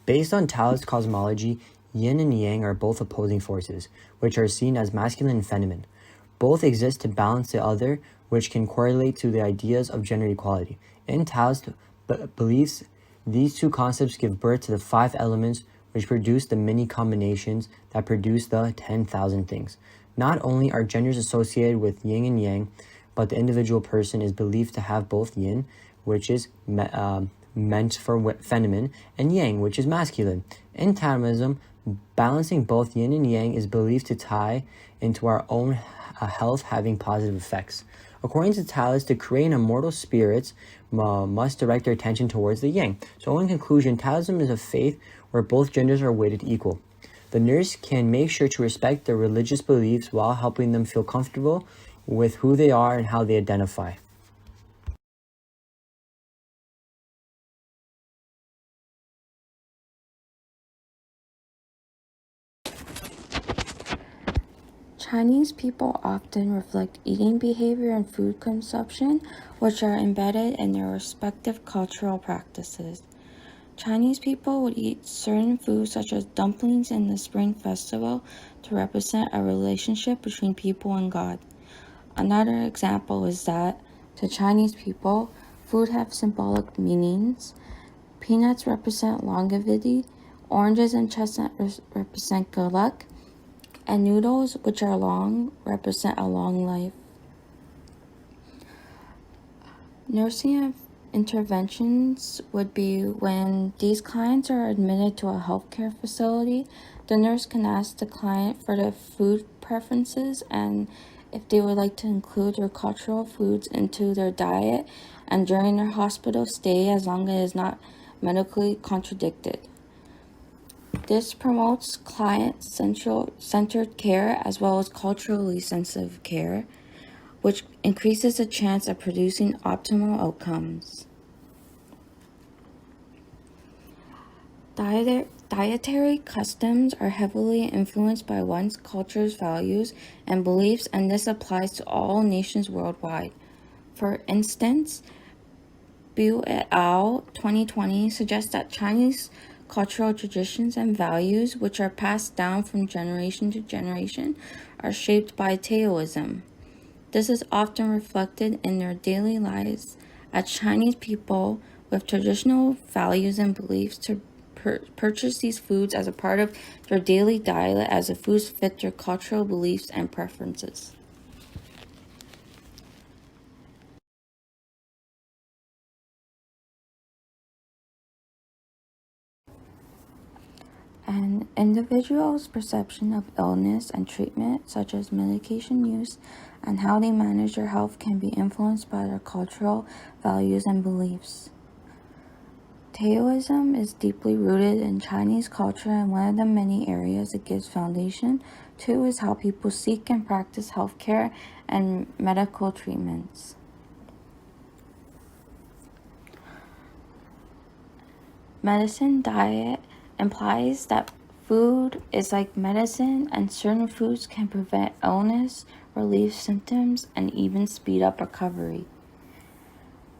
Based on Taoist cosmology, yin and yang are both opposing forces, which are seen as masculine and feminine. Both exist to balance the other, which can correlate to the ideas of gender equality. In Taoist beliefs, these two concepts give birth to the 5 elements, which produce the many combinations that produce the 10,000 things. Not only are genders associated with yin and yang, but the individual person is believed to have both yin, which is meant for feminine, and yang, which is masculine. In Taoism, balancing both yin and yang is believed to tie into our own health, having positive effects. According to Taoists, to create an immortal spirits must direct their attention towards the yang. So in conclusion, Taoism is a faith where both genders are weighted equal. The nurse can make sure to respect their religious beliefs while helping them feel comfortable with who they are and how they identify. Chinese people often reflect eating behavior and food consumption, which are embedded in their respective cultural practices. Chinese people would eat certain foods such as dumplings in the Spring Festival to represent a relationship between people and God. Another example is that, to Chinese people, food have symbolic meanings. Peanuts represent longevity, oranges and chestnut represent good luck, and noodles, which are long, represent a long life. Nursing interventions would be when these clients are admitted to a healthcare facility. The nurse can ask the client for their food preferences and if they would like to include their cultural foods into their diet and during their hospital stay, as long as it is not medically contradicted. This promotes client-centered care as well as culturally sensitive care, which increases the chance of producing optimal outcomes. Dietary customs are heavily influenced by one's culture's values and beliefs, and this applies to all nations worldwide. For instance, Bu et al. 2020 suggests that Chinese cultural traditions and values, which are passed down from generation to generation, are shaped by Taoism. This is often reflected in their daily lives as Chinese people with traditional values and beliefs to purchase these foods as a part of their daily diet as the foods fit their cultural beliefs and preferences. An individual's perception of illness and treatment, such as medication use, and how they manage their health can be influenced by their cultural values and beliefs. Taoism is deeply rooted in Chinese culture, and one of the many areas it gives foundation to is how people seek and practice healthcare and medical treatments. Medicine diet implies that food is like medicine, and certain foods can prevent illness, relieve symptoms, and even speed up recovery.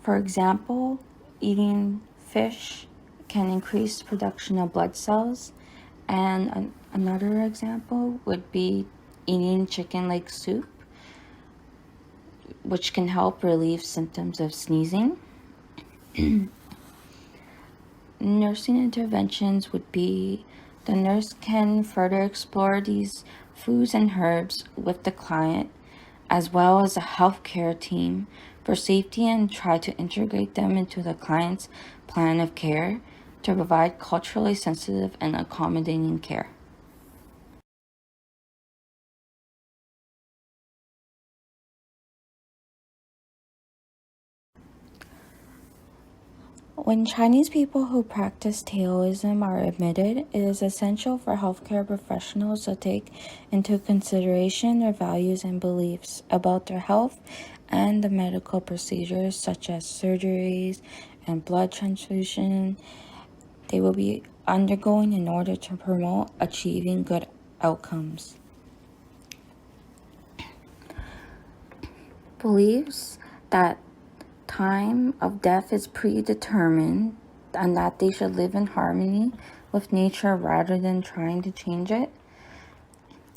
For example, eating fish can increase production of blood cells, and another example would be eating chicken leg soup, which can help relieve symptoms of sneezing. Nursing interventions would be the nurse can further explore these foods and herbs with the client as well as a healthcare team for safety and try to integrate them into the client's plan of care to provide culturally sensitive and accommodating care. When Chinese people who practice Taoism are admitted, it is essential for healthcare professionals to take into consideration their values and beliefs about their health and the medical procedures such as surgeries and blood transfusion they will be undergoing in order to promote achieving good outcomes. Beliefs that time of death is predetermined and that they should live in harmony with nature rather than trying to change it.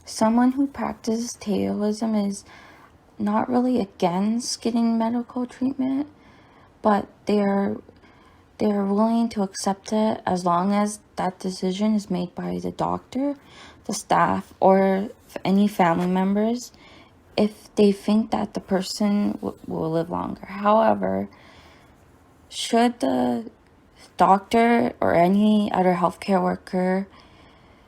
Someone who practices Taoism is not really against getting medical treatment, but they're willing to accept it as long as that decision is made by the doctor, the staff, or any family members if they think that the person will live longer. However, should the doctor or any other healthcare worker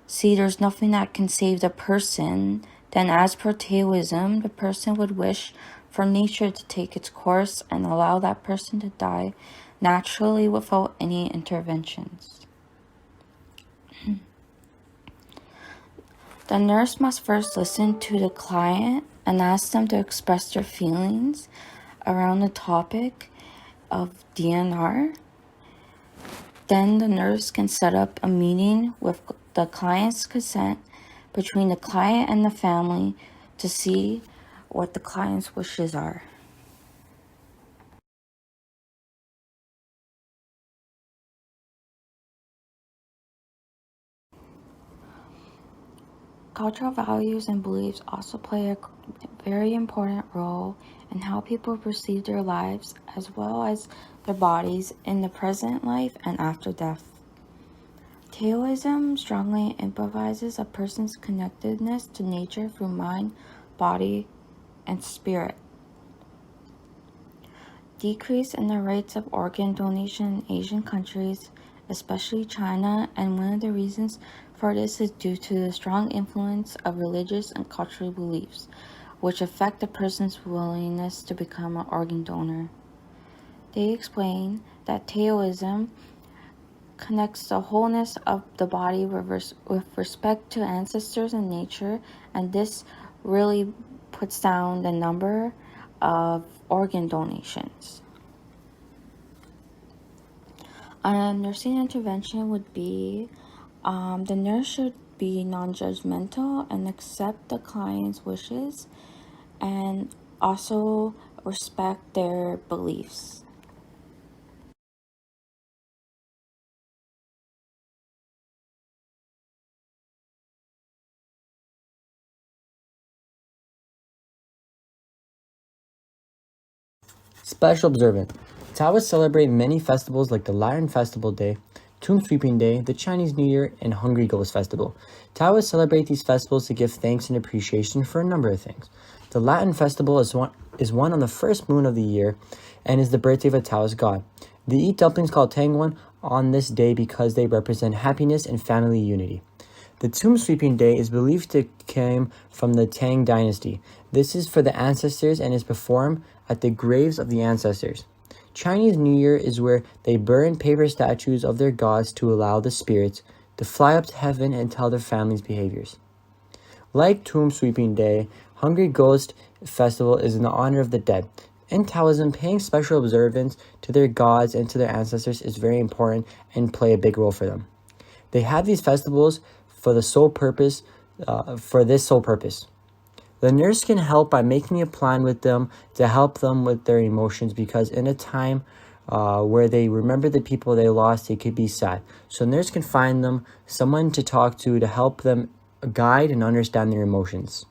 see there's nothing that can save the person, then as per Taoism, the person would wish for nature to take its course and allow that person to die naturally without any interventions. The nurse must first listen to the client and ask them to express their feelings around the topic of DNR. Then the nurse can set up a meeting with the client's consent between the client and the family to see what the client's wishes are. Cultural values and beliefs also play a very important role in how people perceive their lives as well as their bodies in the present life and after death. Taoism strongly emphasizes a person's connectedness to nature through mind, body, and spirit. Decrease in the rates of organ donation in Asian countries, especially China, and one of the reasons for this is due to the strong influence of religious and cultural beliefs, which affect a person's willingness to become an organ donor. They explain that Taoism connects the wholeness of the body with respect to ancestors and nature, and this really puts down the number of organ donations. A nursing intervention would be the nurse should be non-judgmental and accept the client's wishes and also respect their beliefs. Special observant. Taoists celebrate many festivals like the Lantern Festival Day, Tomb Sweeping Day, the Chinese New Year, and Hungry Ghost Festival. Taoists celebrate these festivals to give thanks and appreciation for a number of things. The Lantern Festival is one on the first moon of the year and is the birthday of a Taoist god. They eat dumplings called Tangwan on this day because they represent happiness and family unity. The Tomb Sweeping Day is believed to come from the Tang dynasty. This is for the ancestors and is performed at the graves of the ancestors. Chinese New Year is where they burn paper statues of their gods to allow the spirits to fly up to heaven and tell their families' behaviors. Like Tomb Sweeping Day, Hungry Ghost Festival is in the honor of the dead. In Taoism, paying special observance to their gods and to their ancestors is very important and play a big role for them. They have these festivals for this sole purpose. The nurse can help by making a plan with them to help them with their emotions, because in a time where they remember the people they lost, they could be sad. So nurse can find them someone to talk to help them guide and understand their emotions.